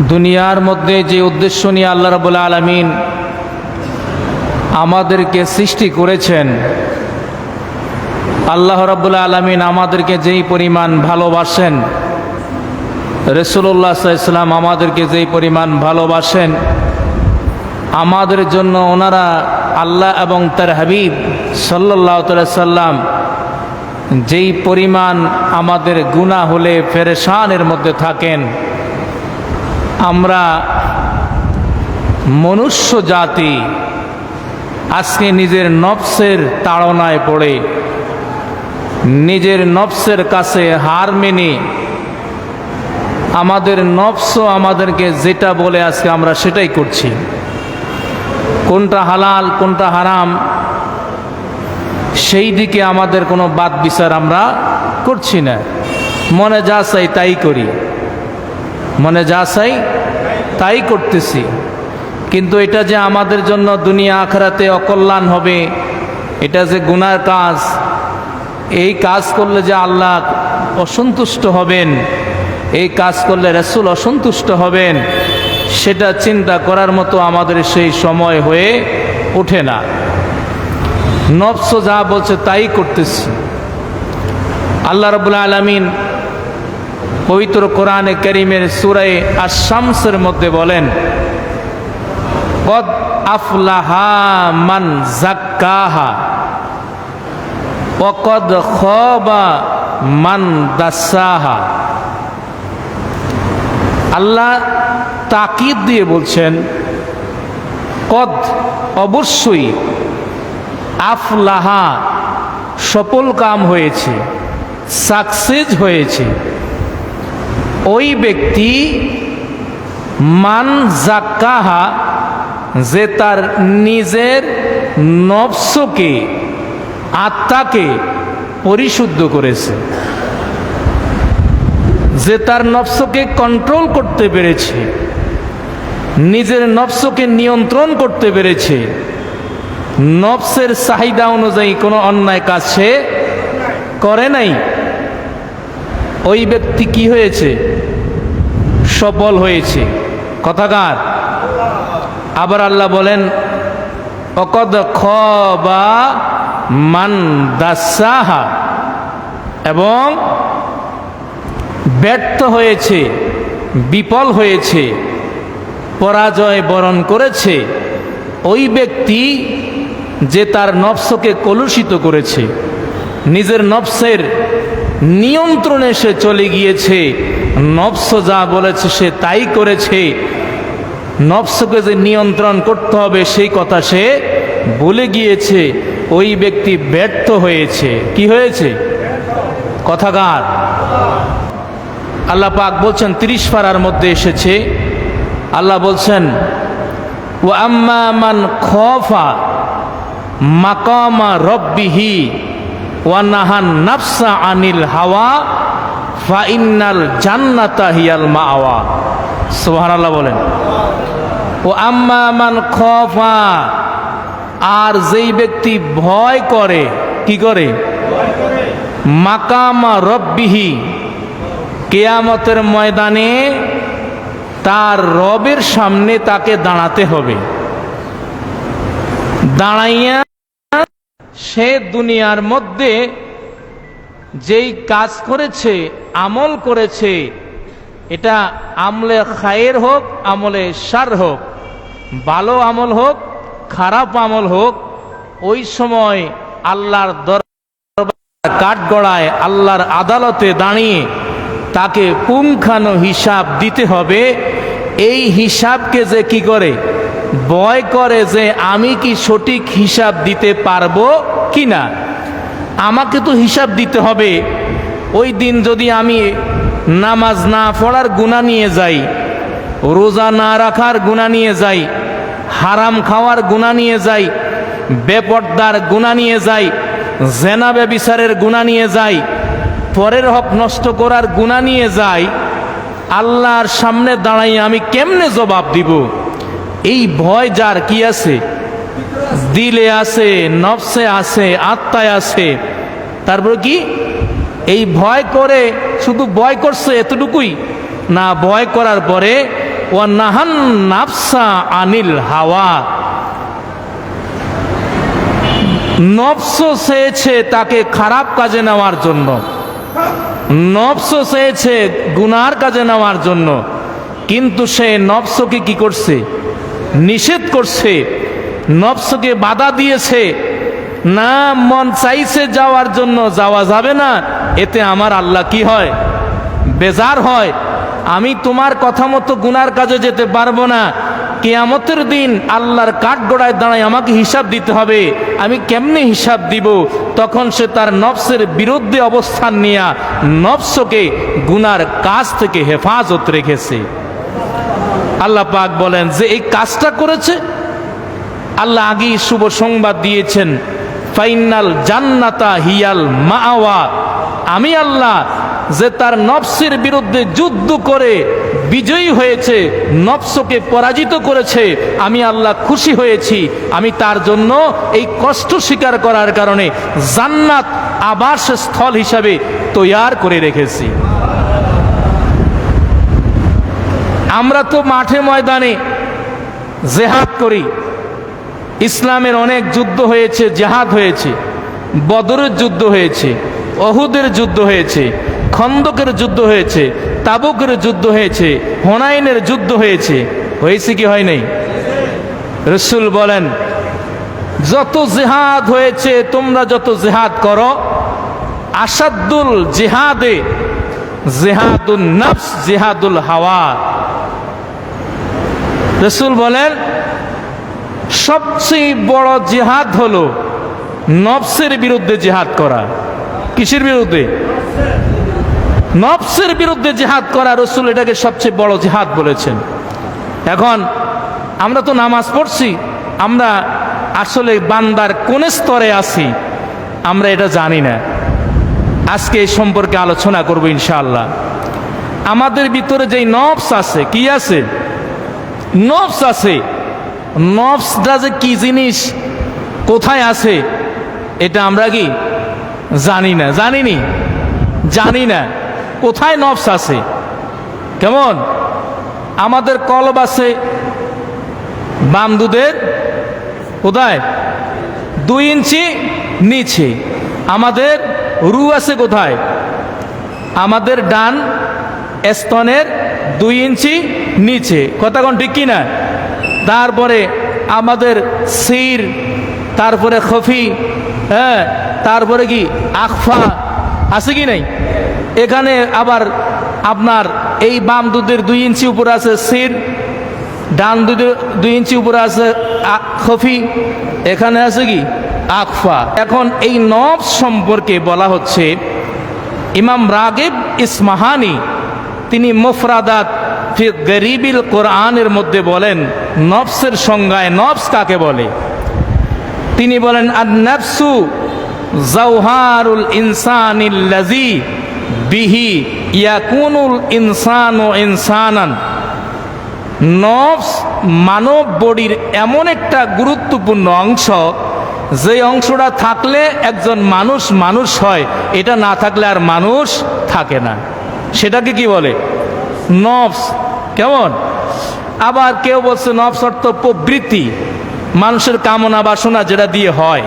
দুনিয়ার মধ্যে যে উদ্দেশ্য নিয়ে আল্লাহ রাব্বুল আলামিন আমাদেরকে সৃষ্টি করেছেন, আল্লাহ রাব্বুল আলামিন আমাদেরকে যেই পরিমাণ ভালোবাসেন, রাসূলুল্লাহ সাল্লাল্লাহু আলাইহি ওয়াসাল্লাম আমাদেরকে যেই পরিমাণ ভালোবাসেন, আমাদের জন্য ওনারা আল্লাহ এবং তার হাবিব সাল্লাল্লাহু আলাইহি সাল্লাম যেই পরিমাণ আমাদের গুনাহ হলে পেরেশানের মধ্যে থাকেন, আমরা মনুষ্য জাতি আজকে নিজের নফসের তাড়নায় পড়ে নিজের নফসের কাছে হার মেনে আমাদের নফস আমাদেরকে যেটা বলে আজকে আমরা সেটাই করছি। কোনটা হালাল কোনটা হারাম সেই দিকে আমাদের কোনো বাদ বিচার আমরা করছি না। মনে যা চাই তাই করি, মনে যা চাই তাই করতেছি। কিন্তু এটা যে আমাদের জন্য দুনিয়া আখিরাতে অকল্যাণ হবে, এটা যে গুনার কাজ, এই কাজ করলে যে আল্লাহ অসন্তুষ্ট হবেন, এই কাজ করলে রাসূল অসন্তুষ্ট হবেন, সেটা চিন্তা করার মতো আমাদের সেই সময় হয়ে ওঠে না। নফস যা বলছে তাই করতেছি। আল্লাহ রাব্বুল আলামিন পবিত্র কোরআনে কারীমের সূরা আশ-শামসের মধ্যে বলেন, কদ আফলাহা মান যাক্কাহা ওয়া কদ খাবা মান দাসাহা। আল্লাহ তাকিদ দিয়ে বলছেন, কদ অবশ্যই, আফলাহা সফল কাম হয়েছে, সাকসেস হয়েছে ওই ব্যক্তি, মান যাক্কাহা যে তার নিজের নফসকে, আত্মাকে পরিশুদ্ধ করেছে, যে তার নফসকে কন্ট্রোল করতে পেরেছে, নিজের নফসকে নিয়ন্ত্রণ করতে পেরেছে, নফসের চাহিদা অনুযায়ী কোনো অন্যায় কাজ সে করে নাই। ওই ব্যক্তি কি হয়েছে? সফল হয়েছে। কথাকার। আবার আল্লাহ বলেন, অকদ খাবা মান দাসাহা, এবং ব্যর্থ হয়েছে, বিফল হয়েছে, পরাজয় বরণ করেছে ওই ব্যক্তি যে তার নফসকে কলুষিত করেছে, নিজের নফসের নিয়ন্ত্রণে সে চলে গিয়েছে, নফস যা বলেছে সে তাই করেছে, নফসকে যে নিয়ন্ত্রণ করতে হবে সেই কথা সে ভুলে গিয়েছে, ওই ব্যক্তি ব্যর্থ হয়েছে। কি হয়েছে? কথাকার। আল্লাহ পাক বলছেন 30 পারার মধ্যে এসেছে, আল্লাহ বলছেন, ওয়া আম্মা মান খাফা মাকামা রব্বিহি ওয়া নাহান নাফসা আনিল হাওয়া ফা ইন্নাল জান্নাতা হিয়াল মাওয়া। সুবহানাল্লাহ বলেন। ও আম্মা মান খাফা, আর যেই ব্যক্তি ভয় করে, কি করে? মাকামা রব্বিহি, কিয়ামতের ময়দানে তার রবের সামনে তাকে দাঁড়াতে হবে। দাঁড়াইয়া সে দুনিয়ার মধ্যে যেই কাজ করেছে, আমল করেছে, এটা আমলে খায়ের হোক, আমলে শার হোক, ভালো আমল হোক, খারাপ আমল হোক, ওই সময় আল্লাহর দরবার কাঠগড়ায়, আল্লাহর আদালতে দাঁড়িয়ে তাকে পুঙ্খানু হিসাব দিতে হবে। এই হিসাবকে যে কি করে? ভয় করে যে আমি কি সঠিক হিসাব দিতে পারবো কিনা, আমাকে তো হিসাব দিতে হবে। ওই দিন যদি আমি নামাজ না পড়ার গুনাহ নিয়ে যাই, রোজা না রাখার গুনাহ নিয়ে যাই, হারাম খাওয়ার গুনাহ নিয়ে যাই, বেপরদার গুনাহ নিয়ে যাই, জেনা ব্যভিচারের গুনাহ নিয়ে যাই, পরের হক নষ্ট করার গুনাহ নিয়ে যাই, আল্লাহর সামনে দাঁড়াই আমি কেমনে জবাব দিব? এই ভয় যার কি আছে? দিলে আছে, নফসে আছে, আত্মায় আছে। তারপর কি এই ভয় করে শুধু ভয় করছে এতটুকুই না, ভয় করার পরে ওয়া নাহান নাফসা আনিল হাওয়া, নফস চেয়েছে তাকে খারাপ কাজে নেওয়ার জন্য, নফস চেয়েছে গুনার কাজে নেওয়ার জন্য, কিন্তু সে নফসকে কি করছে? নিষেধ করছে, নফসকে বাধা দিয়েছে। না, মন চাইছে যাওয়ার জন্য, যাওয়া যাবে না, এতে আমার আল্লাহ কি হয়? বেজার হয়। আমি তোমার কথা মতো গুনার কাজে যেতে পারবো না। কিয়ামতের দিন আল্লাহর কাঠগড়ায় দাঁড়ায় আমাকে হিসাব দিতে হবে। আমি কেমনে হিসাব দিব? তখন সে তার নফসের বিরুদ্ধে অবস্থান নিয়ে নফসকে গুনার কাজ থেকে হেফাজত রেখেছে। আল্লাহ পাক বলেন যে এই কাজটা করেছে, আল্লাহ আগেই শুভ সংবাদ দিয়েছেন, ফাইনাল জান্নাতা হিয়াল মাআওয়া, আমি আল্লাহ যে তার নফসের বিরুদ্ধে যুদ্ধ করে বিজয়ী হয়েছে, নফসকে পরাজিত করেছে, আমি আল্লাহ খুশি হয়েছি। আমি তার জন্য এই কষ্ট স্বীকার করার কারণে জান্নাত আবাসস্থল হিসাবে তৈয়ার করে রেখেছি। আমরা তো মাঠে ময়দানে জেহাদ করি, ইসলামের অনেক যুদ্ধ হয়েছে, জেহাদ হয়েছে, বদরের যুদ্ধ হয়েছে, অহুদের যুদ্ধ হয়েছে, খন্দকের যুদ্ধ হয়েছে, তাবুকের যুদ্ধ হয়েছে, হুনাইনের যুদ্ধ হয়েছে। হয়েছে কি হয় নাই? রাসূল বলেন যত জিহাদ হয়েছে, তোমরা যত জিহাদ করো, আসাদুল জিহাদে জিহাদুন নফস জিহাদুল হাওয়া। রাসূল বলেন সবচেয়ে বড় জিহাদ হলো নফসের বিরুদ্ধে জিহাদ করা। কিসের বিরুদ্ধে? নফসের বিরুদ্ধে জিহাদ করা। রাসূল এটাকে সবচেয়ে বড় জিহাদ বলেছেন। এখন আমরা তো নামাজ পড়ছি, আমরা আসলে বান্দার কোন স্তরে আছি আমরা এটা জানি না। আজকে এই সম্পর্কে আলোচনা করব ইনশাআল্লাহ। আমাদের ভিতরে যেই নফস আছে, কি আছে? নফস আছে। নফসটা যে কি জিনিস, কোথায় আছে, এটা আমরা কি জানি না? জানি না কোথায় নফস আছে। কেমন? আমাদের কলব আছে বাম দুধের কোথায়? 2 ইঞ্চি নিচে। আমাদের রু আছে কোথায়? আমাদের ডান স্তনের 2 ইঞ্চি নিচে। কথা কোন ঠিক কিনা? তারপরে আমাদের সির, তারপরে খফি, হ্যাঁ, তারপরে কি আখফা আছে কি নাই? এখানে আবার আপনার এই বাম দুধের 2 ইঞ্চি উপরে আছে সির, ডান দুধের 2 ইঞ্চি উপরে আছে খফি, এখানে আছে কি আখফা। এখন এই নফস সম্পর্কে বলা হচ্ছে, ইমাম রাগিব ইসমাহানি তিনি মুফরাদাত ফি গরিবিল কোরআনের মধ্যে বলেন নফসের সংজ্ঞায় নফস কাকে বলে। তিনি বলেন আন-নাফসু জাওহারুল ইনসানিল্লাযী বিহি ইয়াকুনুল ইনসানু ইনসানান। নফস মানব বডির এমন একটা গুরুত্বপূর্ণ অংশ, যে অংশটা থাকলে একজন মানুষ মানুষ হয়, এটা না থাকলে আর মানুষ থাকে না। সেটাকে কি বলে? নফস। কেমন? আবার কেউ বলছে নফস অর্থ প্রবৃত্তি, মানুষের কামনা বাসনা যেটা দিয়ে হয়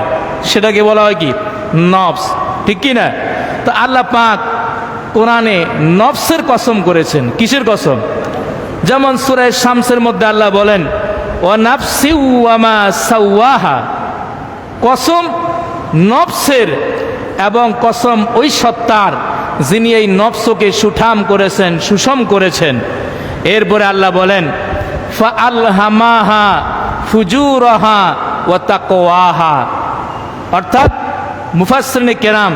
সেটাকে বলা হয় কি নফস। ঠিক কি না? তো আল্লাহ পাক কোরআনে নফসের কসম করেছেন। কিসের কসম? যেমন সূরা শামসের মধ্যে আল্লাহ বলেন ওয়া নাফসি ওয়া মা সাওয়াহা, কসম নফসের এবং কসম ওই সত্তার যিনি এই নফসকে সুঠাম করেছেন, সুষম করেছেন। এরপরে আল্লাহ বলেন ফাআলহামাহা ফুজুরাহা ওয়া তাকওয়াহা। অর্থাৎ মুফাসসিরিনে কেরাম,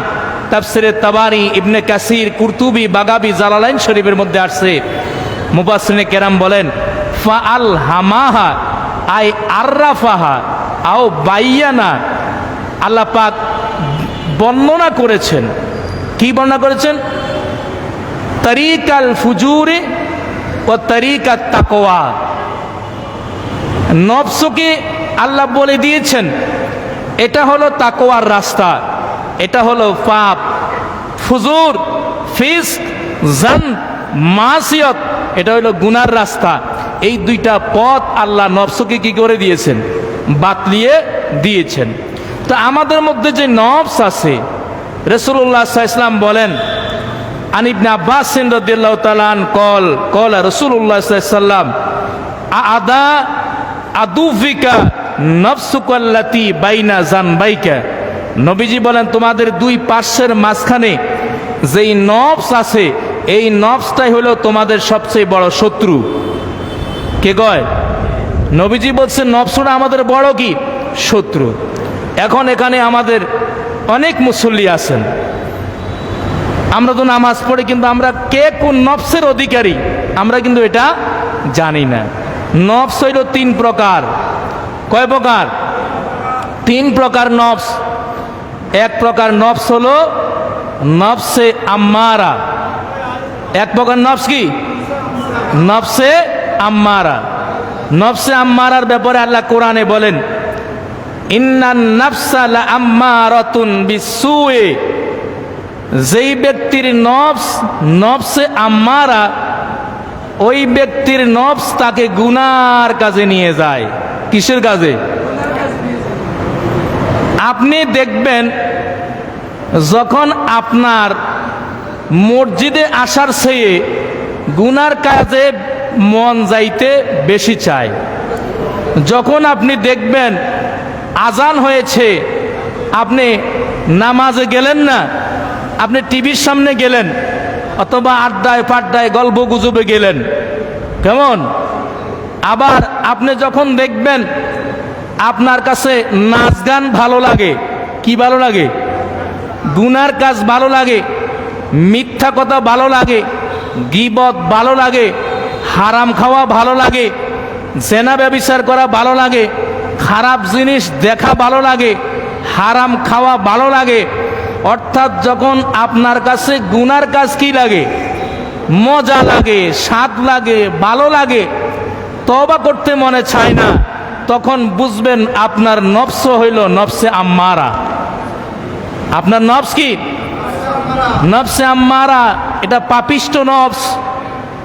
তাফসিরে তাবারি, ইবনে কাসির, কুরতুবি, বাগাবি, জালালাইন শরীফের মধ্যে আসছে, মুফাসসিরিনে কেরাম বলেন ফাআলহামাহা আই আররাফাহা আও বাইয়ানা। আল্লাহ পাক বর্ণনা করেছেন। কি বর্ণনা করেছেন? তরিকাল ফুজুরি ও তরিকাত তাকওয়া। নফসকে আল্লাহ বলে দিয়েছেন এটা হলো তাকওয়ার রাস্তা, এটা হলো পাপ, ফুজুর, ফিস্ক, জান, মাসিয়ত, এটা হলো গুনার রাস্তা। এই দুইটা পথ আল্লাহ নফসকে কি করে দিয়েছেন? বাতলিয়ে দিয়েছেন। তো আমাদের মধ্যে যে নফস আছে, রাসূলুল্লাহ সাল্লাল্লাহু আলাইহি ওয়াসাল্লাম বলেন, আন ইবনে আব্বাস রাদিয়াল্লাহু তাআলা আন কল রাসূলুল্লাহ সাল্লাল্লাহু আলাইহি ওয়াসাল্লাম আদা আদুফিকা নফসুকাল্লাতি বাইনা জানবাইকা। নবীজি বলেন, তোমাদের দুই পার্শ্বের মাঝখানে যেই নফস আছে, এই নফসটাই হলো তোমাদের সবচেয়ে বড় শত্রু। কে কয়? নবীজি বলছেন নফসটা আমাদের বড় কি শত্রু। এখন এখানে আমাদের অনেক মুসল্লি আছেন, আমরা তো নামাজ পড়ি, কিন্তু আমরা কে কোন নফসের অধিকারী আমরা কিন্তু এটা জানি না। নফস হইল তিন প্রকার। কয় প্রকার? তিন প্রকার নফস। এক প্রকার নফস হলো নফসে আম্মারা। এক প্রকার নফস কি? নফসে আম্মারা। নফসে আম্মারার ব্যাপারে আল্লাহ কোরআনে বলেন, ইন্নান নাফসা লা আম্মারাতুন বিসসুই। যেই ব্যক্তির নফস নফসে আম্মারা, ওই ব্যক্তির নফস তাকে গুনার কাজে নিয়ে যায়। কিসের কাজে? আপনি দেখবেন যখন আপনার মসজিদে আসার চেয়ে গুনার কাজে মন যাইতে বেশি চায়। যখন আপনি দেখবেন আজান হয়েছে, আপনি নামাজে গেলেন না, আপনি টিভির সামনে গেলেন, অথবা আড্ডায় পাড্ডায় গল্প গুজবে গেলেন। কেমন? আবার আপনি যখন দেখবেন আপনার কাছে নাচ গান ভালো লাগে, কি ভালো লাগে? গুনার কাজ ভালো লাগে, মিথ্যা কথা ভালো লাগে, গীবত ভালো লাগে, হারাম খাওয়া ভালো লাগে, জেনা ব্যভিচার করা ভালো লাগে, খারাপ জিনিস দেখা ভালো লাগে, হারাম খাওয়া ভালো লাগে। অর্থাৎ যখন আপনার কাছে গুনার কাজ কি লাগে? মজা লাগে, স্বাদ লাগে, ভালো লাগে, তওবা করতে মনে চায় না, তখন বুঝবেন আপনার নফস হইল নফসে আম্মারা। আপনার নফস কি? নফসে আম্মারা। এটা পাপিষ্ট নফস,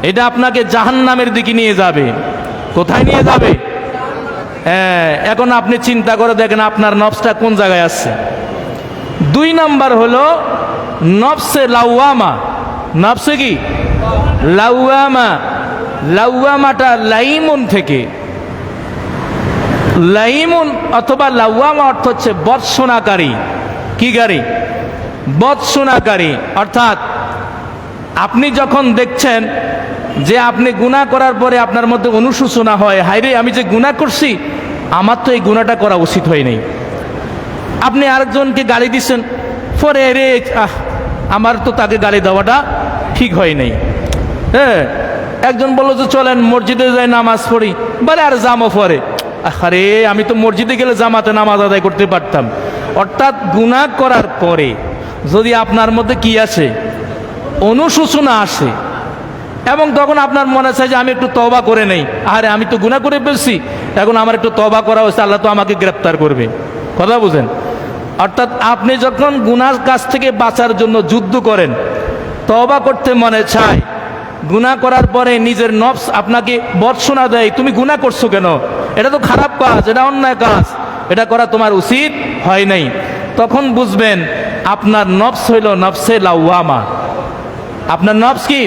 এটা আপনাকে জাহান্নামের দিকে নিয়ে যাবে। কোথায় নিয়ে যাবে? হ্যাঁ, এখন আপনি চিন্তা করে দেখেন আপনার নফসটা কোন জায়গায় আছে। দুই নাম্বার হলো নফসে লাওয়ামা। নফসে কি? লাওয়ামা। লাওয়ামাটা লাইমুন থেকে, লাইমুন অথবা লাওয়ামা অর্থ হচ্ছে বৎসনাকারী। কি গাড়ি? বৎসনাকারী। অর্থাৎ আপনি যখন দেখছেন যে আপনি গুনাহ করার পরে আপনার মধ্যে অনুশোচনা হয়, হায়রে আমি যে গুনাহ করছি, আমার তো এই গুনাহটা করা উচিত হয় নাই। আপনি আরেকজনকে গালি দিচ্ছেন, পরে রে আমার তো তাকে গালি দেওয়াটা ঠিক হয় নাই। হ্যাঁ, একজন বললো যে চলেন মসজিদে যাই নামাজ পড়ি, বলে আর জামও পরে, আরে আমি তো মসজিদে গেলে জামাতে নামাজ আদায় করতে পারতাম। অর্থাৎ গুনাহ করার পরে যদি আপনার মধ্যে কি আসে? অনুশোচনা আসে, এবং তখন আপনার মনে চায় যে আমি একটু তওবা করে নেই, আরে আমি তো গুনাহ করে ফেলছি, এখন আমার একটু তওবা করা হয়েছে, আল্লাহ তো আমাকে গ্রেফতার করবে। কথা বুঝেন? অর্থাৎ আপনি যখন গুনার কাছ থেকে বাঁচার জন্য যুদ্ধ করেন, তওবা করতে মনে চায়, গুনাহ করার পরে নিজের নফস আপনাকে ভর্ৎসনা দেয়, তুমি গুনাহ করছো কেন? এটা তো খারাপ কাজ, এটা অন্যায় কাজ, এটা করা তোমার উচিত হয় নাই। তখন বুঝবেন আপনার নফস হইল নফসে লাওয়ামা। আপনার নফস কি?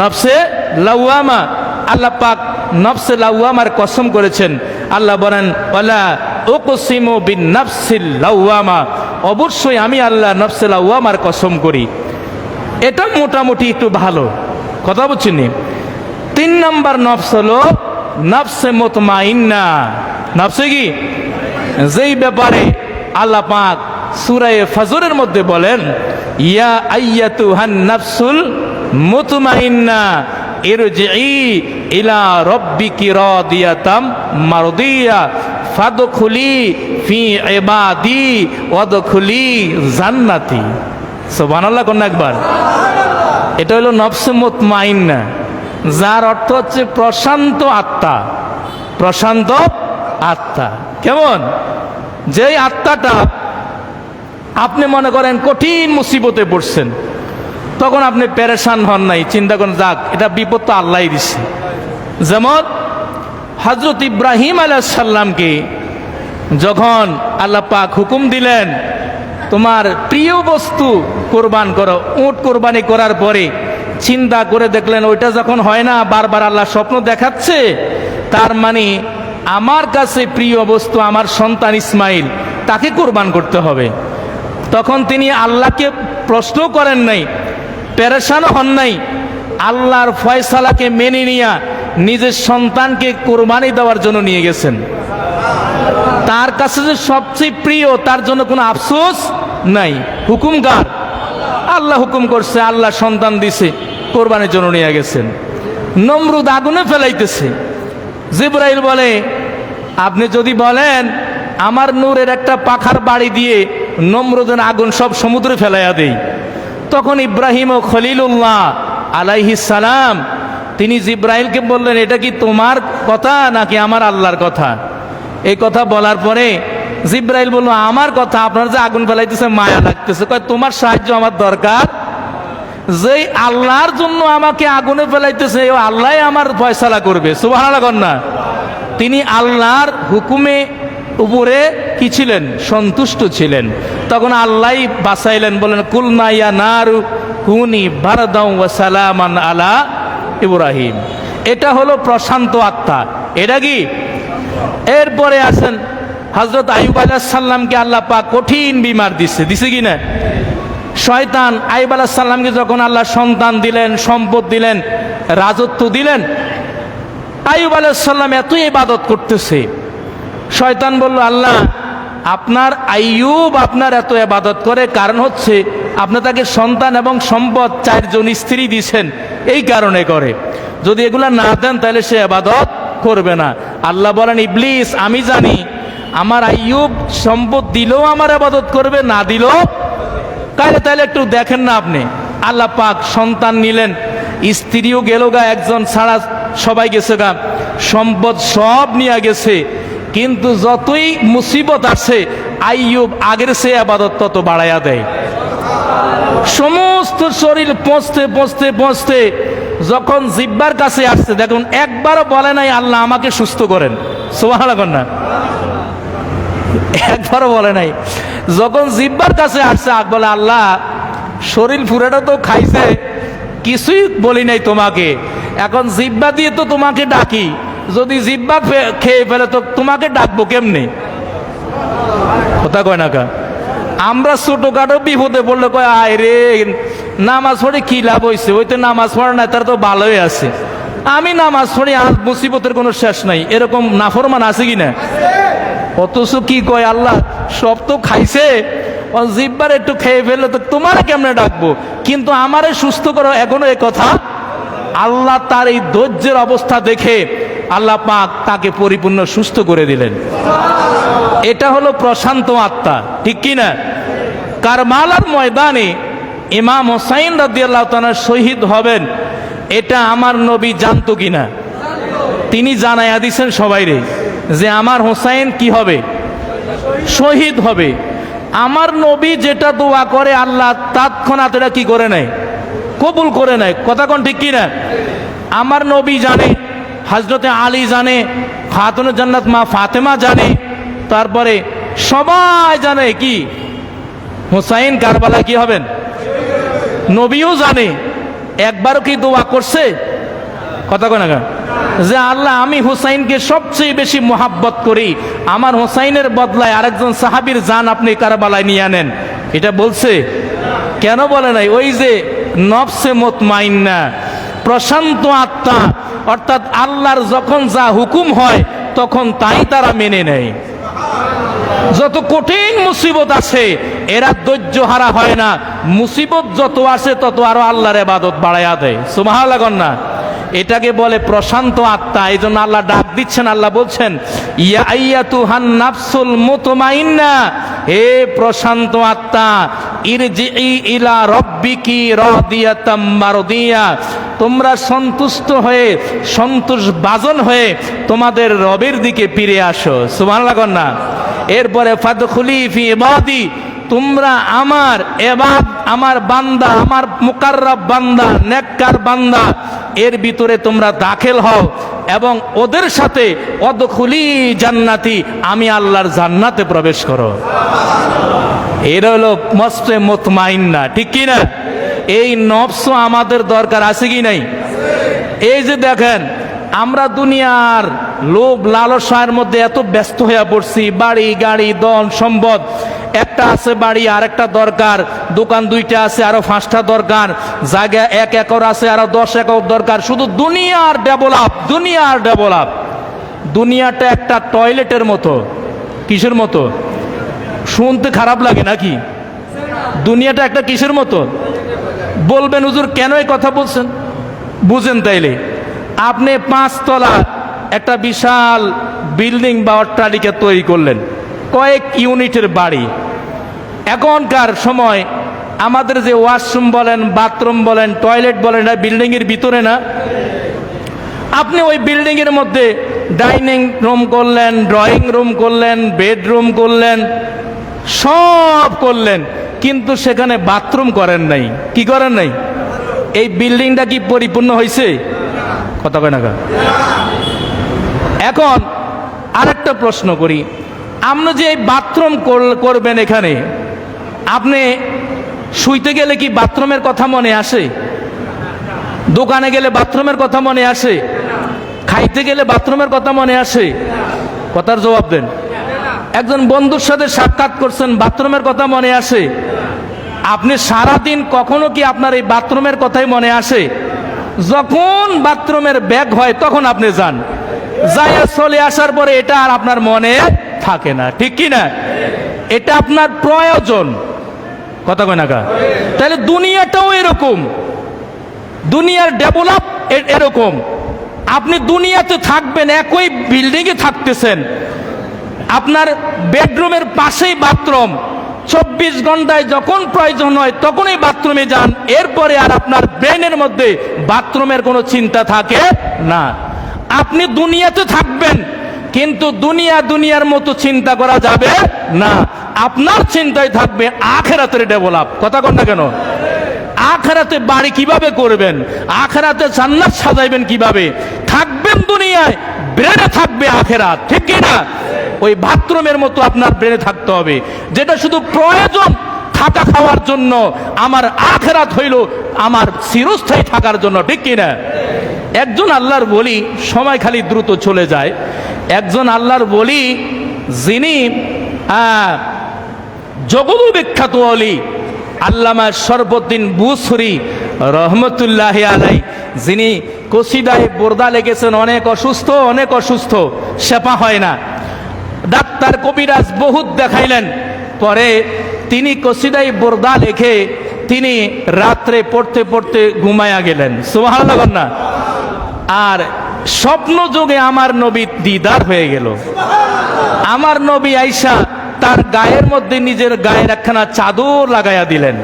নফসে লাওয়ামা। আল্লাহ পাক নফসে লাওয়ামার কসম করেছেন। আল্লাহ বলেন, ওয়ালা উকসিমু বিন-নাফসিল লাওয়ামা। অবশ্যই আমি আল্লাহ নফসে লাওয়ামার কসম করি। এটা মোটামুটি একটু ভালো কথা বুঝছেন। তিন নাম্বার নফস হলো নফসে মুতমাইন্না। নফসে কি? যেই ব্যাপারে আল্লাহ পাক সূরা ফজরের মধ্যে বলেন, ইয়া আইয়াতুহান নাফসুল মুতমাইন্না ইরজিই ইলা রাব্বিকি রাদিয়াতাম মারদিয়া ফাদখুলি ফি ইবাদি ওয়াদখুলি জান্নাতি। সুবহানাল্লাহ কোন একবার। এটা হলো নফসে মুতমাইন্না, যার অর্থ হচ্ছে প্রশান্ত আত্মা। প্রশান্ত আত্মা কেমন? যেই আত্মাটা আপনি মনে করেন কঠিন মুসিবতে পড়ছেন, তখন আপনি পেরেশান হন নাই, চিন্তা করেন যাক এটা বিপদ তো আল্লাহই দিচ্ছে, যেমন হযরত ইব্রাহিম আলাইহিস সালামকে যখন আল্লাহ পাক হুকুম দিলেন তোমার প্রিয় বস্তু কোরবান করো, উট কোরবানি করার পরে চিন্তা করে দেখলেন ওইটা যখন হয় না, বারবার আল্লাহ স্বপ্ন দেখাচ্ছে, তার মানে আমার কাছে প্রিয় বস্তু আমার সন্তান ইসমাইল, তাকে কোরবান করতে হবে। তখন তিনি আল্লাহকে প্রশ্ন করেন নাই, পেরেশান হন নাই, আল্লাহর ফয়সালাকে মেনে নিয়ে নিজের সন্তানকে কোরবানি দেওয়ার জন্য নিয়ে গেছেন। তার কাছে যে সবচেয়ে প্রিয়, তার জন্য কোনো আফসোস নাই। হুকুম কার? আল্লাহ হুকুম করছে, আল্লাহ সন্তান দিছে, কোরবানির জন্য নিয়ে গেছেন। নমরুদ আগুনে ফেলাইতেছে, জিবরাইল বলে আপনি যদি বলেন আমার নূরের একটা পাখার বাড়ি দিয়ে নমরুদের আগুন সব সমুদ্রে ফেলাইয়া দেই। তখন ইব্রাহিম ও খলিলুল্লাহ আলাইহিস সালাম তিনি জিবরাইলকে বললেন এটা কি তোমার কথা নাকি আমার আল্লাহর কথা? এই কথা বলার পরে জিবরাইল বলল আমার কথা, আপনার যে আগুন ফেলাইতেছে মায়া লাগতেছে, কয় তোমার সাহায্য আমার দরকার, যেই আল্লাহর জন্য আমাকে আগুনে ফেলাইতেছে ও আল্লাহ আমার ফয়সালা করবে। সুবহানাল্লাহ কন্যা। তিনি আল্লাহর হুকুমে উপরে কি ছিলেন? সন্তুষ্ট ছিলেন। তখন আল্লাহ বাঁচাইলেন, বলেন কুলনা ইয়া নারু কুনি বারদাও ওয়া সালামান আলা ইব্রাহিম। এটা হলো প্রশান্ত আত্মা। এটা কি? এরপরে আসেন হযরত আইয়ুব আলাইহিস সালামকে আল্লাহ পাক কঠিন বিমার দিছে কি না? শয়তান আইয়ুব আলাইহিস সালামকে যখন আল্লাহ সন্তান দিলেন, সম্পদ দিলেন, রাজত্ব দিলেন, আইয়ুব আলাইহিস সালাম এত ইবাদত করতেছে, শয়তান বলল আল্লাহ আপনার আইয়ুব আপনার এত ইবাদত করে কারণ হচ্ছে আপনি তাকে সন্তান এবং সম্পদ 4 জন স্ত্রী দিয়েছেন, এই কারণে করে, যদি এগুলা না দেন তাহলে সে ইবাদত করবে না। আল্লাহ বলেন ইবলিস আমি জানি আমার আইয়ুব সম্পদ দিলেও আমার ইবাদত করবে, না দিলেও, তাহলে একটু দেখেন না আপনি। আল্লাহ পাক সন্তান নিলেন, স্ত্রীও গেল গা, একজন ছাড়া সবাই গেছে গা, সম্পদ সব নিয়ে গেছে, কিন্তু যতই মুসিবত আসে আইয়ুব আগের সে ইবাদত তত বাড়াইয়া দেয়। সমস্ত শরীর পৌঁছতে পৌঁছতে পৌঁছতে যখন জিব্বার কাছে আসছে, দেখুন একবারও বলে নাই আল্লাহ আমাকে সুস্থ করেন। সুবহানাল্লাহ না, একবারও বলে নাই। যখন জিব্বার কাছে আসছে বলে আল্লাহ শরীর পুরাটা তো খাইছে, কিছুই বলি নাই তোমাকে, এখন জিব্বা দিয়ে তো তোমাকে ডাকি, যদি জিব্বা খেয়ে ফেলে তো তোমাকে ডাকবো কেমনে? কথা কয় না কা? আমরা ছোটখাটো বিপদে পড়লে কয় আয় রে নামাজ পড়ে কি লাভ হয়েছে, ওই তো নামাজ পড়ে না তার তো ভালোই আছে, আমি নামাজ পড়ি আজ মুসিবতের কোনো শেষ নাই, এরকম নাফরমান আছে কি না? অথচ কি কয় আল্লাহ সব তো খাইছে, জিব্বার একটু খেয়ে ফেললে তো তোমার কেমনে ডাকবো, কিন্তু আমারে সুস্থ করো, এখনো এ কথা। আল্লাহ তার এই ধৈর্যের অবস্থা দেখে আল্লাহ পাক তাকে পরিপূর্ণ সুস্থ করে দিলেন। এটা হলো প্রশান্ত আত্মা, ঠিক কি না? কারবালার ময়দানে ইমাম হোসাইন রাদিয়াল্লাহু তাআলা শহীদ হবেন, এটা আমার নবী জানতো কিনা? তিনি জানাইয়া দিয়েছেন সবাইরে যে আমার হোসাইন কি হবে? শহীদ হবে। আমার নবী যেটা দোয়া করে আল্লাহ তৎক্ষণাৎ এটা কি করে নেয়? কবুল করে নেয়। কথা কোন ঠিক কিনা? আমার নবী জানে, হযরতে আলী জানে, খাতুনে জান্নাত মা ফাতেমা জানে, তারপরে সবাই জানে কি হুসাইন কারবালায় কি হবেন, নবীও জানে। একবারও কি দোয়া করছে? কথা কয় না যে আল্লাহ আমি হুসাইনকে সবচেয়ে বেশি মোহাব্বত করি, আমার হুসাইনের বদলায় আরেকজন সাহাবীর জান আপনি কারবালায় নিয়ে আনেন, এটা বলছে? কেন বলে নাই? ওই যে নফসে মুতমাইন্না, প্রশান্ত আত্মা, অর্থাৎ আল্লাহর যখন যা হুকুম হয় তখন তাই তারা মেনে নেয়। যত কঠিন মুসিবত আছে এরা ধৈর্য হারা হয় না, মুসিবত যত আসে তত আরো আল্লাহর ইবাদত বাড়ায়া দেয়। সুবহানাল্লাহ না, এটাকে বলে প্রশান্ত আত্মা। এই জন্য আল্লাহ ডাক দিচ্ছেন, আল্লাহ বলছেন ইয়া আইয়াতুহান নাফসুল মুতমাইন্না, হে প্রশান্ত আত্মা, ইরজিই ইলা রাব্বিকি রাদিয়াতাম মারদিয়া, তোমরা সন্তুষ্ট হয়ে সন্তোষ ভাজন হয়ে তোমাদের রবের দিকে ফিরে আসো। সুবহানাল্লাহ না। এরপরে ফাদখুলি ফি ইবাদি, তোমরা আমার এবাদ, আমার বান্দা, আমার মুকাররাব বান্দা, নেককার বান্দা, এর ভিতরে তোমরা দাখিল হও এবং ওদের সাথে অদখুলি জান্নাতি, আমি আল্লাহর জান্নাতে প্রবেশ করো। এর হলো মস্তে মুতমাইন্না, ঠিক কি না? এই নফস আমাদের দরকার আছে কি নাই? এই যে দেখেন, আমরা দুনিয়ার লোভ লালসার মধ্যে এত ব্যস্ত হয়ে পড়ছি, বাড়ি গাড়ি ধন সম্পদ, একটা আছে বাড়ি আর একটা দরকার, দোকান দুইটা আছে আরো 5টা দরকার, জায়গা 1 একর আছে আরো 10 একর দরকার, শুধু দুনিয়ার ডেভেলপ, দুনিয়ার ডেভেলপ। দুনিয়াটা একটা টয়লেটের মতো। কিসের মতো? শুনতে খারাপ লাগে নাকি? দুনিয়াটা একটা কিসের মতো? বলবেন হুজুর কেন এই কথা বলছেন? বুঝেন তাইলে, আপনি 5 তলা একটা বিশাল বিল্ডিং বা অট্টালিকা তৈরি করলেন, কয়েক ইউনিটের বাড়ি। এখনকার সময় আমাদের যে ওয়াশরুম বলেন, বাথরুম বলেন, টয়লেট বলেন, এটা বিল্ডিং এর ভিতরে না? আপনি ওই বিল্ডিং এর মধ্যে ডাইনিং রুম করলেন, ড্রয়িং রুম করলেন, বেডরুম করলেন, সব করলেন, কিন্তু সেখানে বাথরুম করেন নাই। কি করেন নাই? এই বিল্ডিংটা কি পরিপূর্ণ হয়েছে? কথা কয় না। এখন আরেকটা প্রশ্ন করি, আপনি যে এই বাথরুম করবেন এখানে, আপনি শুইতে গেলে কি বাথরুমের কথা মনে আসে? দোকানে গেলে বাথরুমের কথা মনে আসে? খাইতে গেলে বাথরুমের কথা মনে আসে? কথার জবাব দেন। একজন বন্ধুর সাথে সাক্ষাৎ করছেন, বাথরুমের কথা মনে আসে? আপনি সারাদিন কখনো কি আপনার এই বাথরুমের কথাই মনে আসে? যখন বাথরুমের ব্যাগ হয় তখন আপনি যান, যাইয়া চলে আসার পরে এটা আর আপনার মনে থাকে না, ঠিক কি না? এটা আপনার প্রয়োজন। কথা কয় না কা? তাহলে দুনিয়াটাও এরকম, দুনিয়ার ডেভেলপ এরকম। আপনি দুনিয়াতে থাকবেন, একই বিল্ডিং এ থাকতেছেন, আপনার বেডরুমের পাশেই বাথরুম, 24 ঘন্টায় যখন প্রয়োজন হয় তখনই বাথরুমে যান, এরপরে আর আপনার ব্রেনের মধ্যে বাথরুমের কোনো চিন্তা থাকে না। আপনি দুনিয়াতে থাকবেন, কিন্তু দুনিয়ার মতো চিন্তা করা যাবে না। আপনার চিন্তায় থাকবে আখিরাতের ডেভেলপ। কথা কন না কেন? আখিরাতে বাড়ি কিভাবে করবেন, আখিরাতে জান্নাত সাজাইবেন কিভাবে, থাকবেন দুনিয়ায়, ব্রেনে থাকবে আখিরাত, ঠিক কি না? ওই বাথরুমের মতো আপনার ব্রেনে থাকতে হবে, যেটা শুধু প্রয়োজন থাকা খাওয়ার জন্য, আমার আখিরাত হইল আমার চিরস্থায়ী থাকার জন্য, ঠিক কি না? একজন আল্লাহর ওলি, সময় খালি দ্রুত চলে যায়, একজন আল্লাহর ওলি যিনি জগৎ বিখ্যাত ওলি, আল্লামা শরফুদ্দীন বুসরি রহমতুল্লাহ আলাই, যিনি কসিদায়ে বুরদা লিখেছেন, অনেক অসুস্থ, শেফা হয় না, ডাক্তার কবিরাজ বহুত দেখাইলেন, পরে তিনি কসিদায়ে বুরদা লিখে তিনি রাত্রে পড়তে পড়তে ঘুমায়া গেলেন। সুবহানাল্লাহ না? আর স্বপ্ন যোগে আমার নবী দিদার হয়ে গেল। আমার নবী আয়েশা তার গায়ের মধ্যে নিজের গায়ের একখানা চাদর লাগাইয়া দিলেন।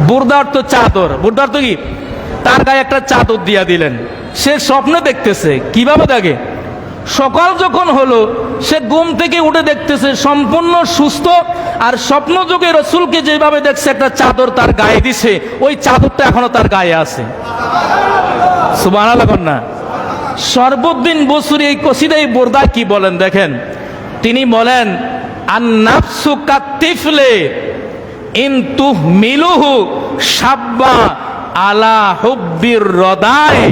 বুরদার তো চাদর, বুরদার তো কি, তার গায়ে একটা চাদর দিয়া দিলেন। সে স্বপ্ন দেখতেছে, কিভাবে দেখে? সকাল যখন হলো, সে ঘুম থেকে উঠে দেখতেছে সম্পূর্ণ সুস্থ, আর স্বপ্ন যোগে রসুলকে যেভাবে দেখছে একটা চাদর তার গায়ে দিছে, ওই চাদরটা এখনো তার গায়ে আছে। সুবহানাল্লাহ না? শরফুদ্দীন বুসরি এই কসিদায়ে বুরদা কি বলেন দেখেন, তিনি বলেন, আন নাফসু কাতিফলে ইন তুহমিলুহু শাব্বা আলা হুব্বির রদায়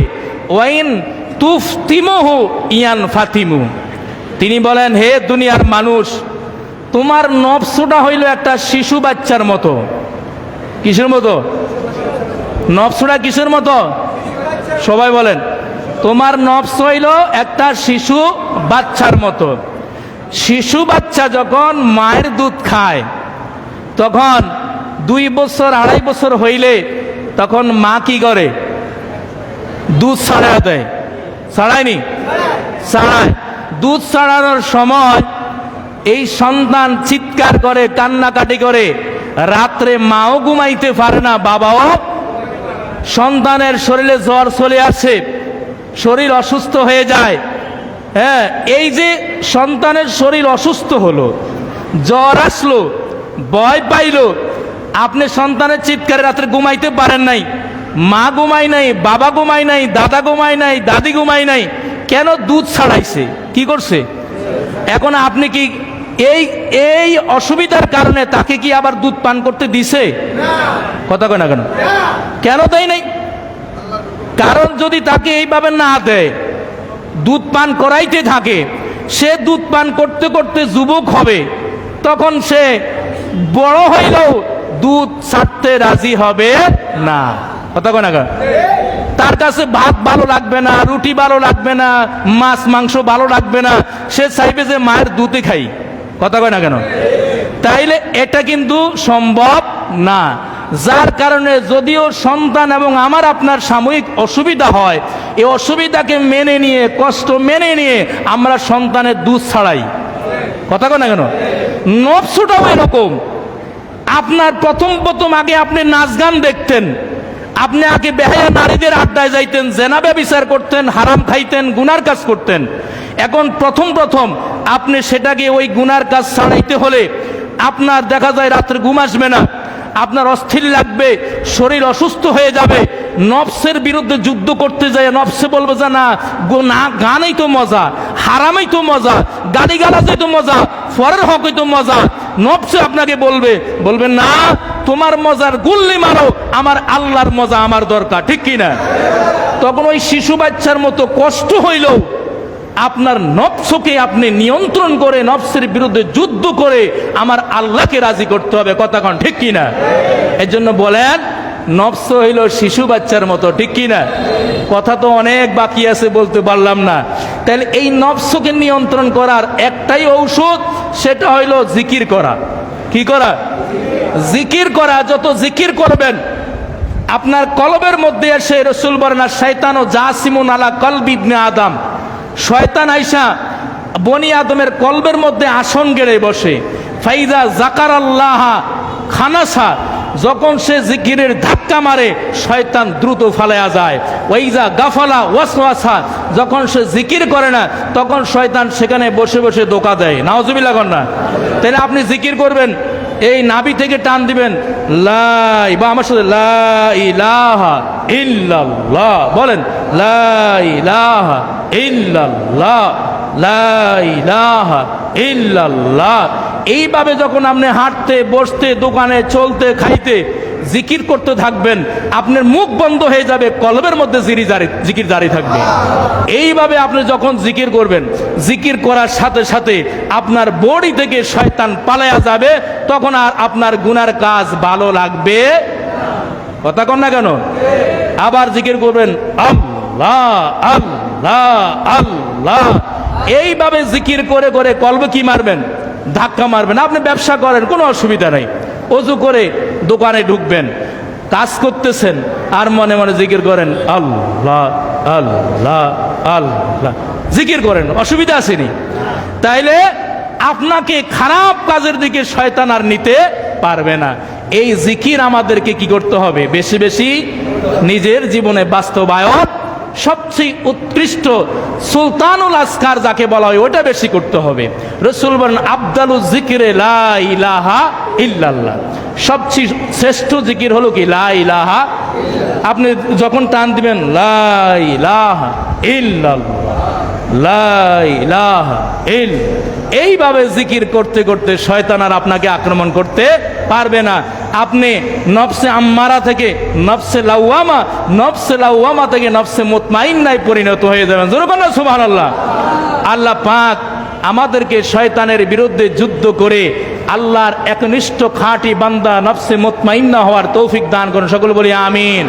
ওয়াইন তুফতিমুহু ইয়ান ফাতিমু। তিনি বলেন, হে দুনিয়ার মানুষ, তোমার নফসটা হইল একটা শিশু বাচ্চার মতো। কিসের মতো? নফসটা কিসের মতো? সবাই বলেন। তোমার নফস হইল একটা শিশু বাচ্চার মতো। শিশু বাচ্চা যখন মায়ের দুধ খায়, তখন 2 বছর 2.5 বছর হইলে তখন মা কি করে? দুধ ছাড়া দেয়। ছাড়ায়নি? ছাড়ায়। দুধ ছাড়ানোর সময় এই সন্তান চিৎকার করে, কান্নাকাটি করে, রাত্রে মাও ঘুমাইতে পারে না, বাবাও। সন্তানের শরীরে জ্বর চলে আসে, শরীর অসুস্থ হয়ে যায়। হ্যাঁ, এই যে সন্তানের শরীর অসুস্থ হলো, জ্বর আসলো, ভয় পাইল, আপনি সন্তানের চিৎকারে রাত্রে ঘুমাইতে পারেন নাই, মা ঘুমাই নাই, বাবা ঘুমাই নাই, দাদা ঘুমাই নাই, দাদি ঘুমাই নাই, কেন? দুধ ছাড়াইছে। কি করছে? এখন আপনি কি এই এই অসুবিধার কারণে তাকে কি আবার দুধ পান করতে দিছে? কথা কয় না কেন? কেন দেয় নাই? কারণ যদি তাকে এইভাবে না দেয়, দুধ পান করাইতে থাকে, সে দুধ পান করতে করতে যুবক হবে, তখন সে বড় হইলেও দুধ ছাড়তে রাজি হবে না। কথা কয় না কেন? তার কাছে ভাত ভালো লাগবে না, রুটি ভালো লাগবে না, মাছ মাংস ভালো লাগবে না, সে চাইবে যে মায়ের দুধে খাই। কথা কয় না কেন? তাইলে এটা কিন্তু সম্ভব না। যার কারণে যদিও সন্তান এবং আমার আপনার সাময়িক অসুবিধা হয়, এই অসুবিধাকে মেনে নিয়ে, কষ্ট মেনে নিয়ে আমরা সন্তানের দুধ ছাড়াই। কথা কয় না কেন? নফসটাও এরকম। আপনার প্রথম আগে আপনি নাচ গান দেখতেন, আপনি আগে বেহায়া নারীদের আড্ডায় যাইতেন, জেনা ব্যভিচার করতেন, হারাম খাইতেন, গুনার কাজ করতেন। এখন প্রথম আপনি সেটাকে ওই গুনার কাজ ছাড়াইতে হলে আপনার দেখা যায় রাত্রে ঘুম আসবে না, আপনার অস্থির লাগবে, শরীর অসুস্থ হয়ে যাবে। নফসের বিরুদ্ধে যুদ্ধ করতে যায়, নফসে বলবে যে না, গানই তো মজা, হারামই তো মজা, গালিগালাজই তো মজা, ফরের হকই তো মজা। নফসে আপনাকে বলবে না, তোমার মজার গুল্লি মারো, আমার আল্লাহর মজা আমার দরকার। ঠিক কি না? তখন ওই শিশু বাচ্চার মতো কষ্ট হইলেও আপনার নফসকে আপনি নিয়ন্ত্রণ করে, নফসের বিরুদ্ধে যুদ্ধ করে আমার আল্লাহকে রাজি করতে হবে। কথা কন ঠিক কি না? এর জন্য বলেন, নফস হইল শিশু বাচ্চার মতো। ঠিক কি না? কথা তো অনেক বাকি আছে, বলতে পারলাম না। তাহলে এই নফসকে নিয়ন্ত্রণ করার একটাই ঔষধ, সেটা হইল জিকির করা। কি করা? জিকির করা। যত জিকির করবেন আপনার কলবের মধ্যে এসে, রাসূল বলেন, শয়তান ও জাসিমুন আলা কলবি ইবনে আদম, শয়তান আইসা বনি আদমের কলবের মধ্যে আসন গেড়ে বসে। ফাইজা জাকারাল্লাহ খানাসা, যখন সে জিকিরের ধাক্কা মারে শয়তান দ্রুত ফালায়া যায়। ওয়াইজা গাফালা ওয়াসওয়াসা, যখন সে জিকির করে না তখন শয়তান সেখানে বসে বসে ধোঁকা দেয়। নাউজুবিল্লাহ কর না। তাহলে আপনি জিকির করবেন, এই নাভি থেকে টান দিবেন, লা, বা আমার সাথে লা ইলাহা ইল্লাল্লাহ বলেন, লা ইলাহা ইল্লাল্লাহ, লা ইলাহা ইল্লাল্লাহ। এইভাবে যখন আপনি হাঁটতে, বসতে, দোকানে চলতে, খাইতে জিকির করতে থাকবেন, আপনার মুখ বন্ধ হয়ে যাবে, কলবের মধ্যে জিকির জারি থাকবে। এইভাবে আপনি যখন জিকির করবেন, জিকির করার সাথে সাথে আপনার বডি থেকে শয়তান পালায়া যাবে, তখন আর আপনার গুনার কাজ ভালো লাগবে। কথা কন না কেন? আবার জিকির করবেন, আল্লাহ আল্লাহ আল্লাহ। এইভাবে জিকির করে করে কলবে কি মারবেন? ধাক্কা মারবেন। আপনি ব্যবসা করেন, কোনো অসুবিধা নাই, ওযু করে দোকানে ঢুকবেন, কাজ করতেছেন আর মনে মনে জিকির করেন, আল্লাহ আল্লাহ আল্লাহ, জিকির করেন, অসুবিধা আসেনি। তাইলে আপনাকে খারাপ কাজের দিকে শয়তান আর নিতে পারবে না। এই জিকির আমাদেরকে কি করতে হবে? বেশি বেশি নিজের জীবনে বাস্তবায়ন। সবচেয়ে উৎকৃষ্ট সুলতানুল আসকার যাকে বলা হয়, ওটা বেশি করতে হবে। রাসূল বলেন, আফদালুজ যিকরি লা ইলাহা ইল্লাল্লাহ, সবচেয়ে শ্রেষ্ঠ জিকির হলো কি? লা ইলাহা। আপনি যখন টান দিবেন, লা ইলাহা ইল্লাল্লাহ, লা ইলাহা ইল্লাল্লাহ, এইভাবে জিকির করতে করতে শয়তান আর আপনাকে আক্রমণ করতে পারবে না। আপনি নফসে আম্মারা থেকে নফসে লাওয়ামা থেকে নফসে মুতমাইন্নায় পরিণত হয়ে যাবেন। জোরে বলেন সুবহানাল্লাহ। আল্লাহ পাক আমাদেরকে শয়তানের বিরুদ্ধে যুদ্ধ করে আল্লাহর একনিষ্ঠ খাঁটি বান্দা নফসে মুতমাইন্না হওয়ার তৌফিক দান করুন। সকলে বলি আমিন।